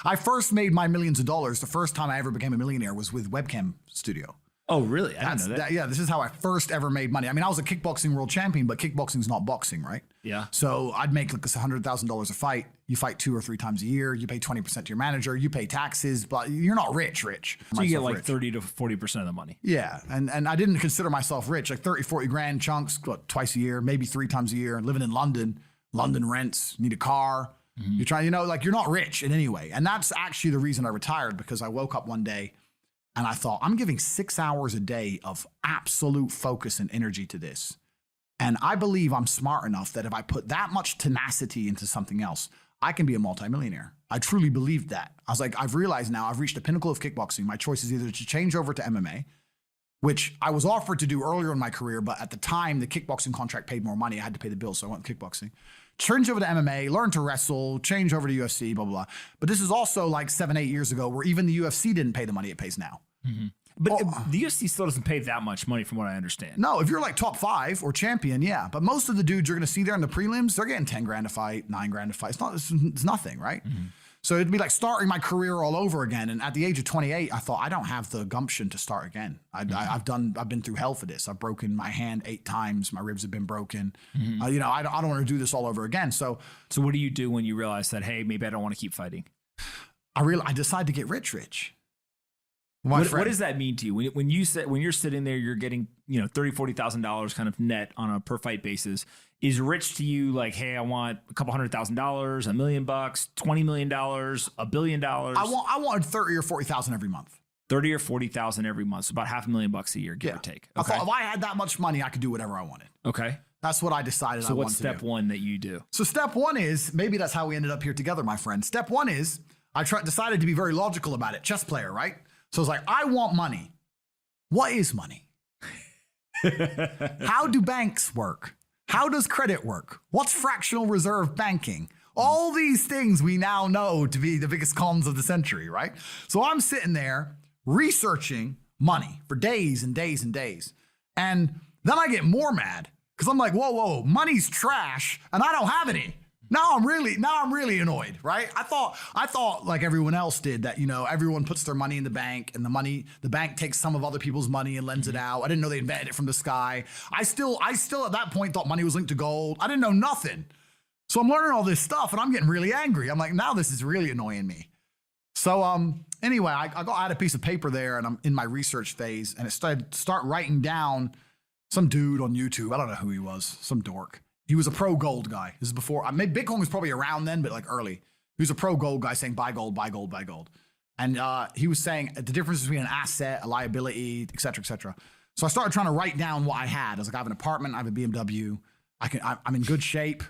I first made my millions of dollars. The first time I ever became a millionaire was with Webcam Studio. Oh, really? I didn't know that. Yeah, this is how I first ever made money. I mean, I was a kickboxing world champion, but kickboxing's not boxing, right? Yeah. So I'd make like $100,000 a fight. You fight 2 or 3 times a year. You pay 20% to your manager. You pay taxes, but you're not rich. So you get like 30 to 40% of the money. Yeah, and I didn't consider myself rich. Like 30, 40 grand chunks, what, twice a year, maybe 3 times a year. Living in London, London rents, need a car. You're trying, like you're not rich in any way. And that's actually the reason I retired, because I woke up one day and I thought, I'm giving 6 hours a day of absolute focus and energy to this. And I believe I'm smart enough that if I put that much tenacity into something else, I can be a multimillionaire. I truly believed that. I was like, I've realized now I've reached the pinnacle of kickboxing. My choice is either to change over to MMA, which I was offered to do earlier in my career, but at the time the kickboxing contract paid more money. I had to pay the bills, so I went with kickboxing. Change over to MMA, learn to wrestle, change over to UFC, blah, blah, blah. But this is also like 7, 8 years ago where even the UFC didn't pay the money it pays now. But the UFC still doesn't pay that much money from what I understand. No, if you're like top 5 or champion, yeah. But most of the dudes you're going to see there in the prelims, they're getting 10 grand a fight, 9 grand a fight. It's nothing, right? So it'd be like starting my career all over again. And at the age of 28, I thought, I don't have the gumption to start again. I've been through hell for this. I've broken my hand 8 times. My ribs have been broken. I don't want to do this all over again. So what do you do when you realize that, hey, maybe I don't want to keep fighting? I decided to get rich. What does that mean to you? When you're sitting there, you're getting, $30,000, $40,000 kind of net on a per fight basis. Is rich to you like, hey, I want a couple $100,000, $1 million, $20 million, $1 billion? I wanted 30 or 40,000 every month. 30 or 40,000 every month. So about $500,000 a year, give or take. Okay. I thought if I had that much money, I could do whatever I wanted. Okay. That's what I decided I wanted to do. So what's step 1 that you do? So step 1 is, maybe that's how we ended up here together, my friend. Step 1 is I decided to be very logical about it. Chess player, right? So it's like, I want money. What is money? How do banks work? How does credit work? What's fractional reserve banking? All these things we now know to be the biggest cons of the century, right? So I'm sitting there researching money for days and days and days. And then I get more mad because I'm like, whoa, money's trash and I don't have any. Now I'm really annoyed, right? I thought like everyone else did that, everyone puts their money in the bank and the bank takes some of other people's money and lends it out. I didn't know they invented it from the sky. I still at that point thought money was linked to gold. I didn't know nothing. So I'm learning all this stuff and I'm getting really angry. I'm like, now this is really annoying me. So anyway, I had a piece of paper there and I'm in my research phase and it start writing down some dude on YouTube. I don't know who he was, some dork. He was a pro gold guy. This is before, maybe Bitcoin was probably around then, but like early. He was a pro gold guy saying buy gold, buy gold, buy gold. And he was saying the difference between an asset, a liability, et cetera, et cetera. So I started trying to write down what I had. I was like, I have an apartment, I have a BMW. I'm in good shape,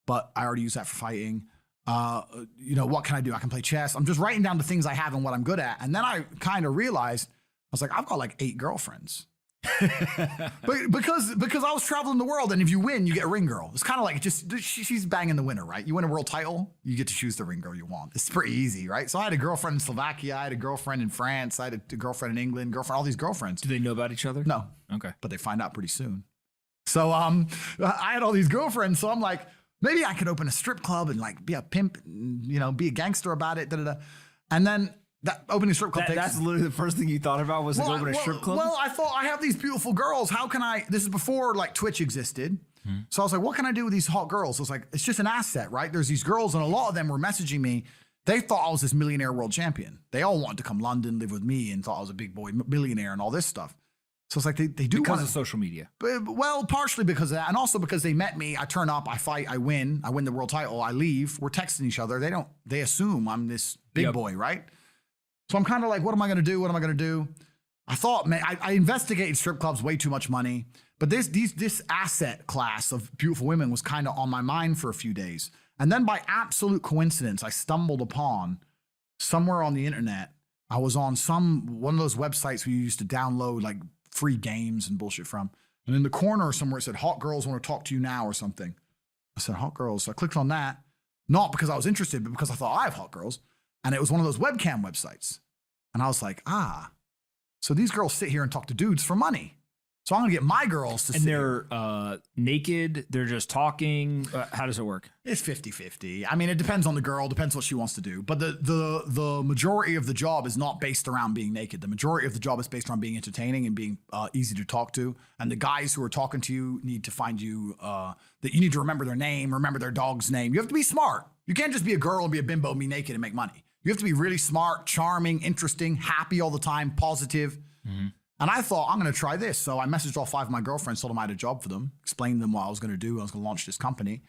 but I already use that for fighting. What can I do? I can play chess. I'm just writing down the things I have and what I'm good at. And then I kind of realized, I was like, I've got like 8 girlfriends. But because I was traveling the world, and if you win, you get a ring girl. It's kind of like she's banging the winner, right? You win a world title, you get to choose the ring girl you want. It's pretty easy, right? So I had a girlfriend in Slovakia, I had a girlfriend in France, I had a girlfriend in England, all these girlfriends. Do they know about each other? No. Okay. But they find out pretty soon. So I had all these girlfriends, so I'm like, maybe I could open a strip club and like be a pimp, and, be a gangster about it, And then that opening strip club that's literally the first thing you thought about was open a strip club? Well, I thought I have these beautiful girls. How can this is before like Twitch existed. So I was like, what can I do with these hot girls? I was like, it's just an asset, right? There's these girls and a lot of them were messaging me. They thought I was this millionaire world champion. They all wanted to come London, live with me and thought I was a big boy millionaire and all this stuff. So it's like they do because of social media. Well, partially because of that, and also because they met me. I turn up, I fight, I win the world title, I leave. We're texting each other. They assume I'm this big boy, right? So I'm kind of like, what am I going to do? What am I going to do? I thought, man, I investigated strip clubs, way too much money. But this asset class of beautiful women was kind of on my mind for a few days. And then by absolute coincidence, I stumbled upon somewhere on the internet. I was on one of those websites where you used to download like free games and bullshit from. And in the corner somewhere it said, hot girls want to talk to you now or something. I said, hot girls. So I clicked on that, not because I was interested, but because I thought I have hot girls. And it was one of those webcam websites. And I was like, so these girls sit here and talk to dudes for money. So I'm going to get my girls to and they're naked. They're just talking. How does it work? It's 50-50. I mean, it depends on the girl, depends what she wants to do. But the majority of the job is not based around being naked. The majority of the job is based around being entertaining and being easy to talk to. And the guys who are talking to you need to find you, that you need to remember their name, remember their dog's name. You have to be smart. You can't just be a girl and be a bimbo and be naked and make money. You have to be really smart, charming, interesting, happy all the time, positive. Mm-hmm. And I thought, I'm going to try this. So I messaged all 5 of my girlfriends, told them I had a job for them, explained to them what I was going to do. I was going to launch this company.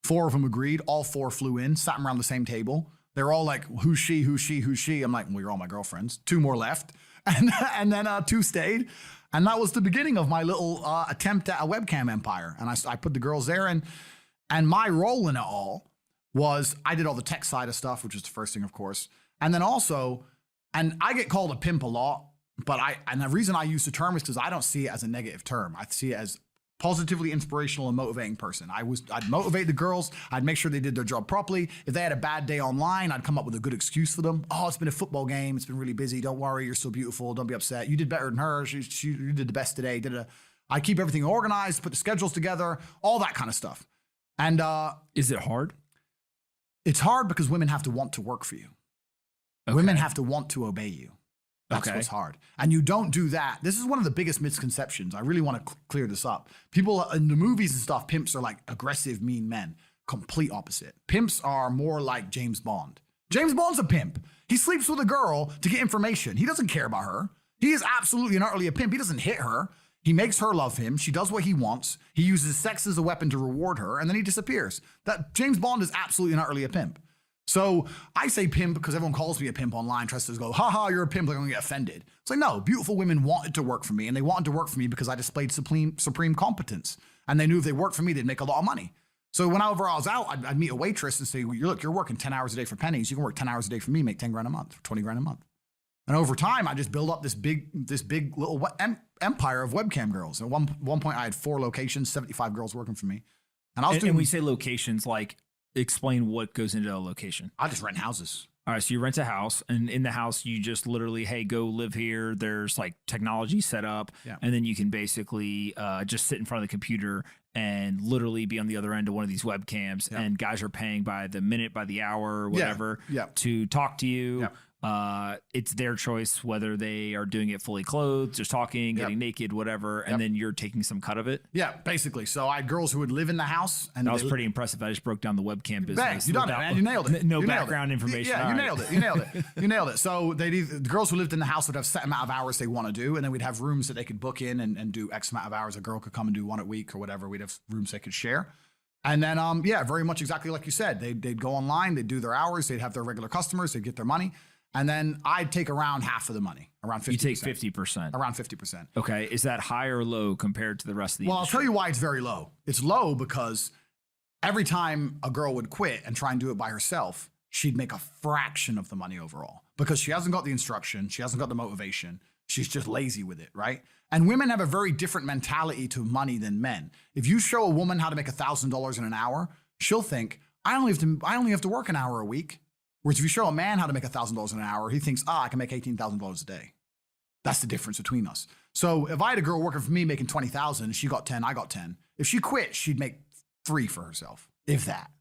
4 of them agreed. All 4 flew in, sat around the same table. They're all like, who's she, who's she, who's she? I'm like, well, you're all my girlfriends. 2 more left. And then 2 stayed. And that was the beginning of my little attempt at a webcam empire. And I put the girls there. And my role in it all was I did all the tech side of stuff, which is the first thing, of course. And then also, and I get called a pimp a lot. But and the reason I use the term is because I don't see it as a negative term. I see it as positively inspirational and motivating person. I'd motivate the girls. I'd make sure they did their job properly. If they had a bad day online, I'd come up with a good excuse for them. Oh, it's been a football game. It's been really busy. Don't worry. You're so beautiful. Don't be upset. You did better than her. You did the best today. I keep everything organized, put the schedules together, all that kind of stuff. And is it hard? It's hard because women have to want to work for you. Okay. Women have to want to obey you. That's what's hard. And you don't do that. This is one of the biggest misconceptions. I really want to clear this up. People in the movies and stuff, pimps are like aggressive, mean men. Complete opposite. Pimps are more like James Bond. James Bond's a pimp. He sleeps with a girl to get information. He doesn't care about her. He is absolutely and utterly a pimp. He doesn't hit her. He makes her love him. She does what he wants. He uses sex as a weapon to reward her, and then he disappears. That James Bond is absolutely and utterly a pimp. So I say pimp because everyone calls me a pimp online, tries to go, haha, you're a pimp, they're going to get offended. It's like, no, beautiful women wanted to work for me, and they wanted to work for me because I displayed supreme competence. And they knew if they worked for me, they'd make a lot of money. So whenever I was out, I'd meet a waitress and say, well, look, you're working 10 hours a day for pennies. You can work 10 hours a day for me, make 10 grand a month, 20 grand a month. And over time, I just built up this big little empire of webcam girls. At one point, I had 4 locations, 75 girls working for me. And I was doing. And we say locations like, explain what goes into a location. I just rent houses. All right. So you rent a house, and in the house, you just literally, hey, go live here. There's like technology set up. Yeah. And then you can basically just sit in front of the computer and literally be on the other end of one of these webcams. Yeah. And guys are paying by the minute, by the hour, whatever, to talk to you. Yeah. It's their choice whether they are doing it fully clothed, just talking, getting naked, whatever, and then you're taking some cut of it. Yeah, basically. So I had girls who would live in the house, and that was pretty impressive. I just broke down the webcam business. Bang, you done it, man. You nailed it. No background information. Yeah, you nailed it. You nailed it. You nailed it. So the girls who lived in the house would have set amount of hours they want to do, and then we'd have rooms that they could book in and do X amount of hours. A girl could come and do 1 a week or whatever. We'd have rooms they could share. And then, very much exactly like you said. They'd go online, they'd do their hours, they'd have their regular customers, they'd get their money. And then I'd take around half of the money, around 50%. You take 50%. Around 50%. Okay. Is that high or low compared to the rest of the industry? I'll tell you why it's very low. It's low because every time a girl would quit and try and do it by herself, she'd make a fraction of the money overall because she hasn't got the instruction. She hasn't got the motivation. She's just lazy with it, right? And women have a very different mentality to money than men. If you show a woman how to make $1,000 in an hour, she'll think, I only have to work an hour a week. Whereas if you show a man how to make $1,000 an hour, he thinks, I can make $18,000 a day. That's the difference between us. So if I had a girl working for me making $20,000, she got 10, I got 10. If she quit, she'd make 3 for herself, if that.